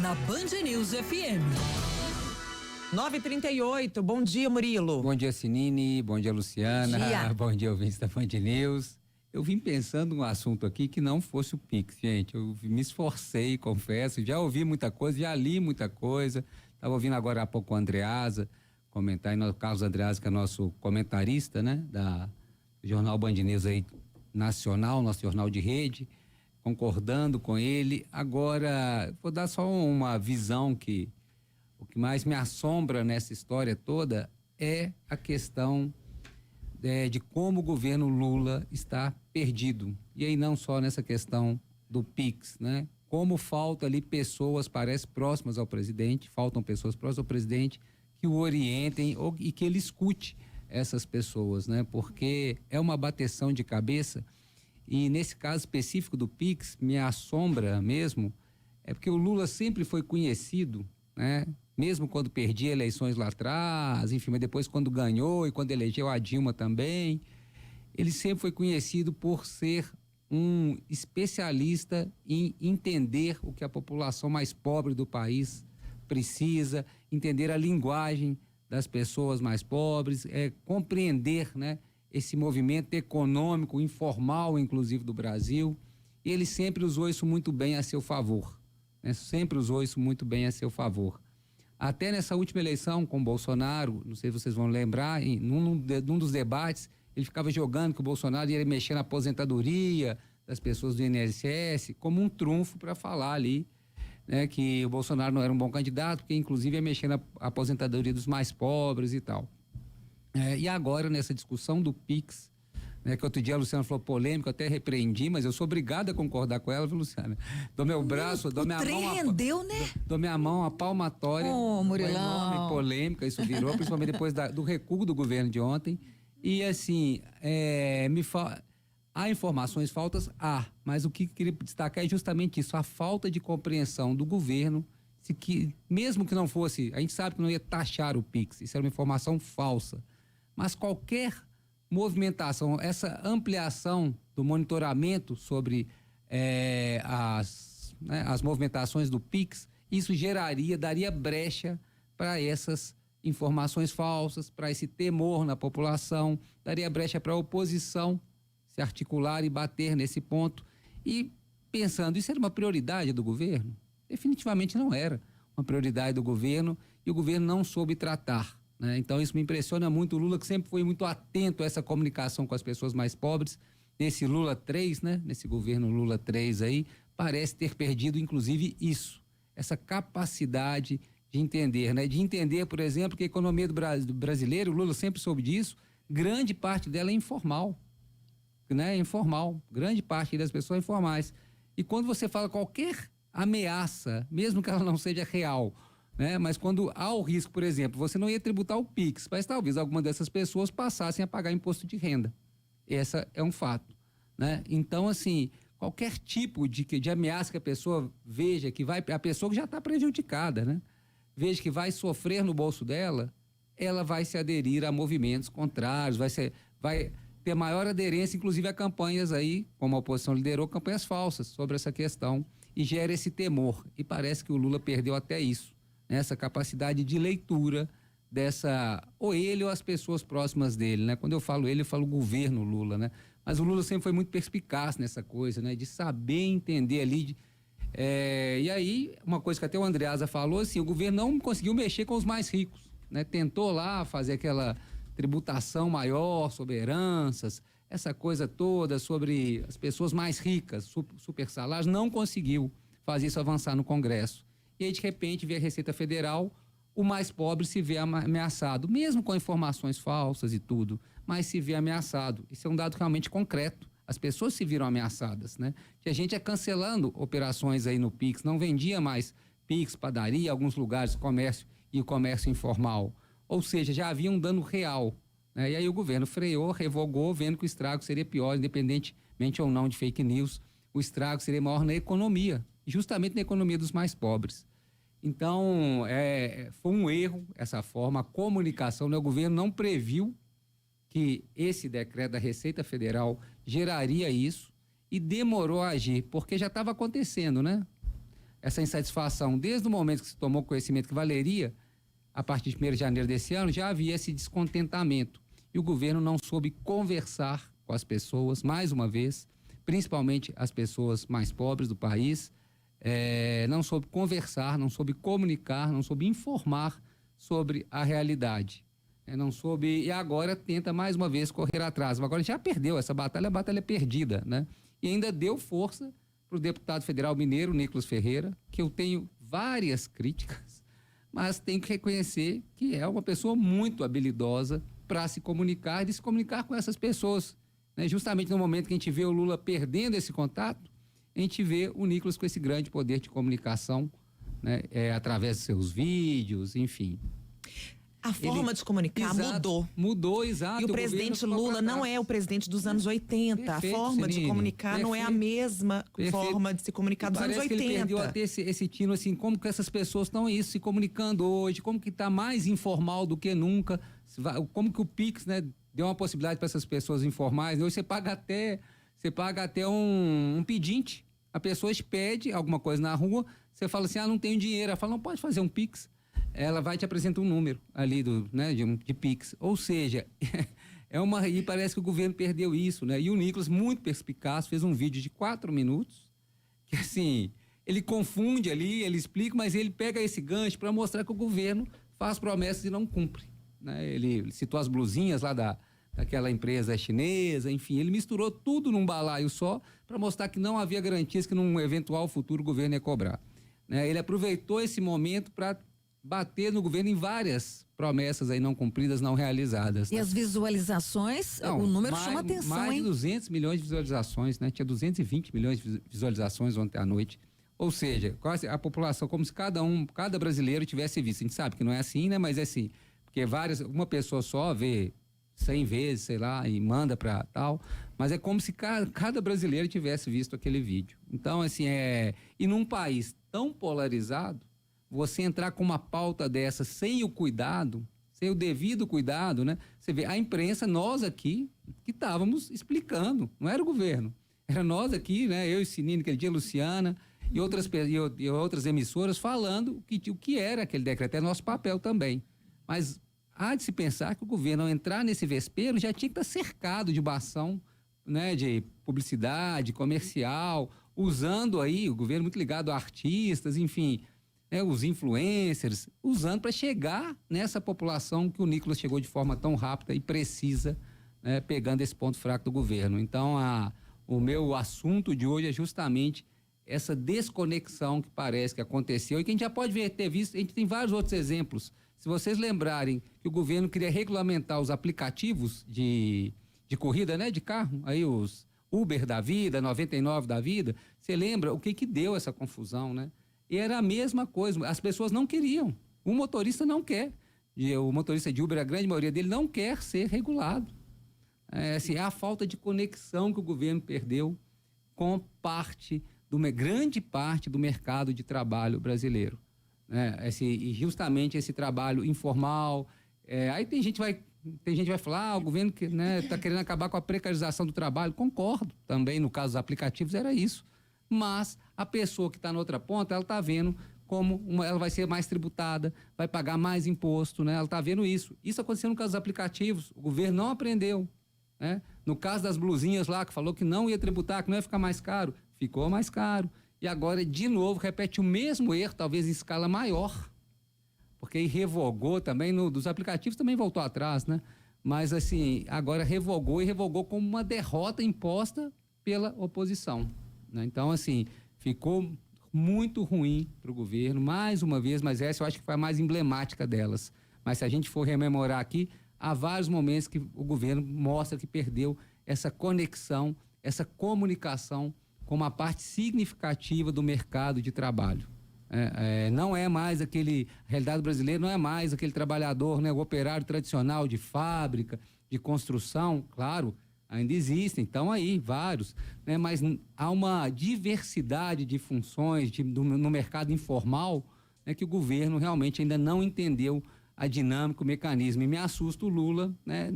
na Band News FM. 9h38, bom dia, Murilo. Bom dia, Sinine, bom dia, Luciana. Bom dia. Bom dia, ouvintes da Band News. Eu vim pensando num assunto aqui que não fosse o Pix, gente. Eu me esforcei, confesso, já ouvi muita coisa, já li muita coisa. Estava ouvindo agora há pouco o Andreasa comentar, e o Carlos Andreasa, que é nosso comentarista, né, do Jornal Band News aí, nacional, nosso jornal de rede, concordando com ele. Agora, vou dar só uma visão que o que mais me assombra nessa história toda é a questão de como o governo Lula está perdido. E aí não só nessa questão do Pix, né? Como falta ali pessoas, parece, próximas ao presidente, faltam pessoas próximas ao presidente que o orientem e que ele escute essas pessoas, né? Porque é uma bateção de cabeça e nesse caso específico do Pix, me assombra mesmo, é porque o Lula sempre foi conhecido, né? Mesmo quando perdia eleições lá atrás, enfim, mas depois quando ganhou e quando elegeu a Dilma também, ele sempre foi conhecido por ser um especialista em entender o que a população mais pobre do país precisa, entender a linguagem das pessoas mais pobres, compreender, né, esse movimento econômico, informal, inclusive, do Brasil. E ele sempre usou isso muito bem a seu favor, né? Sempre usou isso muito bem a seu favor. Até nessa última eleição com o Bolsonaro, não sei se vocês vão lembrar, num dos debates, ele ficava jogando que o Bolsonaro ia mexer na aposentadoria das pessoas do INSS como um trunfo para falar ali, né, que o Bolsonaro não era um bom candidato, porque inclusive ia mexer na aposentadoria dos mais pobres e tal. E agora, nessa discussão do Pix, né, que outro dia a Luciana falou polêmico, eu até repreendi, mas eu sou obrigado a concordar com ela, viu, Luciana? Dou meu braço, dou minha mão. Rendeu, né? Dou minha mão, a palmatória. Murilão. Enorme polêmica, isso virou, principalmente depois do recuo do governo de ontem. E assim, há informações faltas? Mas o que eu queria destacar é justamente isso, a falta de compreensão do governo, mesmo que não fosse, a gente sabe que não ia taxar o Pix, isso era uma informação falsa, mas qualquer movimentação, essa ampliação do monitoramento sobre as movimentações do Pix, isso daria brecha para essas informações falsas, para esse temor na população, daria brecha para a oposição se articular e bater nesse ponto. E pensando, isso era uma prioridade do governo? Definitivamente não era uma prioridade do governo e o governo não soube tratar, né? Então isso me impressiona muito. O Lula, que sempre foi muito atento a essa comunicação com as pessoas mais pobres, nesse Lula 3, né? Nesse governo Lula 3 aí, parece ter perdido inclusive isso, essa capacidade de entender, né? De entender, por exemplo, que a economia do brasileiro, o Lula sempre soube disso, grande parte dela é informal, né? Informal, grande parte das pessoas informais. E quando você fala qualquer ameaça, mesmo que ela não seja real, né? Mas quando há o risco, por exemplo, você não ia tributar o Pix, mas talvez alguma dessas pessoas passassem a pagar imposto de renda. Essa é um fato, né? Então, assim, qualquer tipo de ameaça que a pessoa veja a pessoa que já está prejudicada, né? Veja que vai sofrer no bolso dela, ela vai se aderir a movimentos contrários, vai ter maior aderência, inclusive a campanhas aí, como a oposição liderou, campanhas falsas sobre essa questão, e gera esse temor. E parece que o Lula perdeu até isso, né? Essa capacidade de leitura ou ele ou as pessoas próximas dele, né? Quando eu falo ele, eu falo governo Lula, né? Mas o Lula sempre foi muito perspicaz nessa coisa, né? De saber entender ali. E aí, uma coisa que até o Andreasa falou, assim, o governo não conseguiu mexer com os mais ricos, né? Tentou lá fazer aquela tributação maior sobre heranças, essa coisa toda sobre as pessoas mais ricas, super salários, não conseguiu fazer isso avançar no Congresso. E aí, de repente, vê a Receita Federal, o mais pobre se vê ameaçado, mesmo com informações falsas e tudo, mas se vê ameaçado. Isso é um dado realmente concreto. As pessoas se viram ameaçadas, né? Que a gente cancelando operações aí no Pix, não vendia mais Pix, padaria, alguns lugares, comércio e o comércio informal. Ou seja, já havia um dano real, né? E aí o governo freou, revogou, vendo que o estrago seria pior, independentemente ou não de fake news, o estrago seria maior na economia, justamente na economia dos mais pobres. Então, foi um erro essa forma, a comunicação, né? O governo não previu que esse decreto da Receita Federal geraria isso e demorou a agir, porque já estava acontecendo, né? essa insatisfação, desde o momento que se tomou conhecimento que valeria, a partir de 1º de janeiro desse ano, já havia esse descontentamento. E o governo não soube conversar com as pessoas, mais uma vez, principalmente as pessoas mais pobres do país, não soube conversar, não soube comunicar, não soube informar sobre a realidade. Não soube, e agora tenta mais uma vez correr atrás. Mas agora já perdeu essa batalha, a batalha é perdida, né? E ainda deu força para o deputado federal mineiro, Nicolas Ferreira, que eu tenho várias críticas, mas tenho que reconhecer que é uma pessoa muito habilidosa para se comunicar e de se comunicar com essas pessoas. Né? Justamente no momento que a gente vê o Lula perdendo esse contato, a gente vê o Nicolas com esse grande poder de comunicação, né? Através de seus vídeos, enfim. A forma de se comunicar mudou. Mudou, exato. E o presidente Lula não é o presidente dos anos 80. Perfeito, a forma Celine, de comunicar não é a mesma forma de se comunicar dos anos 80. Parece que ele perdeu até esse tino, assim, como que essas pessoas estão se comunicando hoje, como que está mais informal do que nunca, como que o Pix, né, deu uma possibilidade para essas pessoas informais. Hoje você paga até um pedinte. A pessoa te pede alguma coisa na rua, você fala assim, não tenho dinheiro. Ela fala, não pode fazer um Pix. Ela vai te apresentar um número ali de Pix. Ou seja, e parece que o governo perdeu isso, né? E o Nicolas, muito perspicaz, fez um vídeo de 4 minutos, que assim, ele confunde ali, ele explica, mas ele pega esse gancho para mostrar que o governo faz promessas e não cumpre, né? Ele citou as blusinhas lá daquela empresa chinesa, enfim, ele misturou tudo num balaio só para mostrar que não havia garantias que num eventual futuro o governo ia cobrar, né? Ele aproveitou esse momento para bater no governo em várias promessas aí não cumpridas, não realizadas. E as visualizações, o número chama atenção, mais hein? de 200 milhões de visualizações, né? Tinha 220 milhões de visualizações ontem à noite. Ou seja, quase a população, como se cada brasileiro tivesse visto. A gente sabe que não é assim, né? Mas é assim, porque uma pessoa só vê 100 vezes, sei lá, e manda para tal, mas é como se cada brasileiro tivesse visto aquele vídeo. Então, assim, e num país tão polarizado, você entrar com uma pauta dessa sem o cuidado, sem o devido cuidado, né? Você vê, a imprensa, nós aqui, que estávamos explicando, não era o governo, era nós aqui, né? Eu e Sinine, aquele dia, Luciana, e outras emissoras falando o que era aquele decreto, é nosso papel também. Mas há de se pensar que o governo, ao entrar nesse vespeiro, já tinha que estar cercado de uma ação, né? De publicidade, comercial, usando aí, o governo muito ligado a artistas, enfim, os influencers, usando para chegar nessa população que o Nicolas chegou de forma tão rápida e precisa, né, pegando esse ponto fraco do governo. Então, o meu assunto de hoje é justamente essa desconexão que parece que aconteceu e que a gente já pode ter visto, a gente tem vários outros exemplos. Se vocês lembrarem que o governo queria regulamentar os aplicativos de corrida, né, de carro, aí os Uber da vida, 99 da vida, você lembra o que deu essa confusão, né? E era a mesma coisa, as pessoas não queriam, o motorista não quer, o motorista de Uber, a grande maioria dele não quer ser regulado. É a falta de conexão que o governo perdeu com grande parte do mercado de trabalho brasileiro. E justamente esse trabalho informal, aí tem gente que vai falar, o governo está querendo acabar com a precarização do trabalho, concordo, também no caso dos aplicativos era isso. Mas a pessoa que está na outra ponta, ela está vendo como ela vai ser mais tributada, vai pagar mais imposto, né? Ela está vendo isso. Isso aconteceu no caso dos aplicativos, o governo não aprendeu, né? No caso das blusinhas lá, que falou que não ia tributar, que não ia ficar mais caro, ficou mais caro. E agora, de novo, repete o mesmo erro, talvez em escala maior, porque aí revogou também, dos aplicativos também voltou atrás, né? Mas assim, agora revogou como uma derrota imposta pela oposição. Então, assim, ficou muito ruim para o governo, mais uma vez, mas essa eu acho que foi a mais emblemática delas. Mas se a gente for rememorar aqui, há vários momentos que o governo mostra que perdeu essa conexão, essa comunicação com uma parte significativa do mercado de trabalho. Não é mais a realidade brasileira não é mais aquele trabalhador, né, o operário tradicional de fábrica, de construção, claro, ainda existem, estão aí vários, né? Mas há uma diversidade de funções no mercado informal, né, que o governo realmente ainda não entendeu a dinâmica, o mecanismo. E me assusta o Lula, né?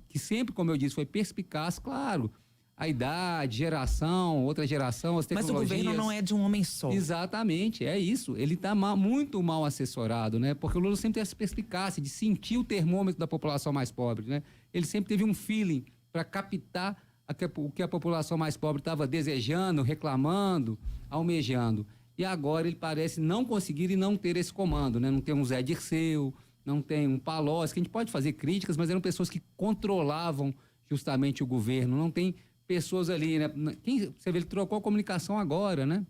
Que sempre, como eu disse, foi perspicaz, claro. a idade, geração, outra geração, as Mas tecnologias. o governo não é de um homem só. Exatamente, é isso. Ele está muito mal assessorado, né? Porque o Lula sempre teve essa perspicácia de sentir o termômetro da população mais pobre, né? Ele sempre teve um feeling para captar o que a população mais pobre estava desejando, reclamando, almejando. E agora ele parece não conseguir e não ter esse comando, né? Não tem um Zé Dirceu, não tem um Palocci, que a gente pode fazer críticas, mas eram pessoas que controlavam justamente o governo. Não tem pessoas ali, né? Você vê, ele trocou a comunicação agora, né?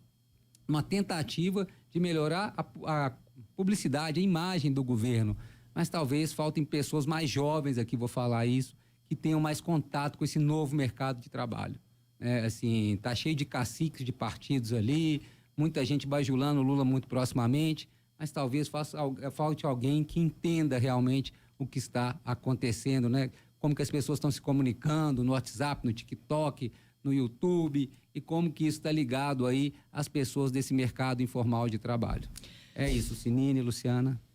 Uma tentativa de melhorar a publicidade, a imagem do governo. Mas talvez faltem pessoas mais jovens aqui, vou falar isso, que tenham mais contato com esse novo mercado de trabalho. Assim, tá cheio de caciques de partidos ali, muita gente bajulando o Lula muito proximamente, mas talvez falte alguém que entenda realmente o que está acontecendo, né? Como que as pessoas estão se comunicando no WhatsApp, no TikTok, no YouTube, e como que isso está ligado aí às pessoas desse mercado informal de trabalho. É isso, Sinine, Luciana.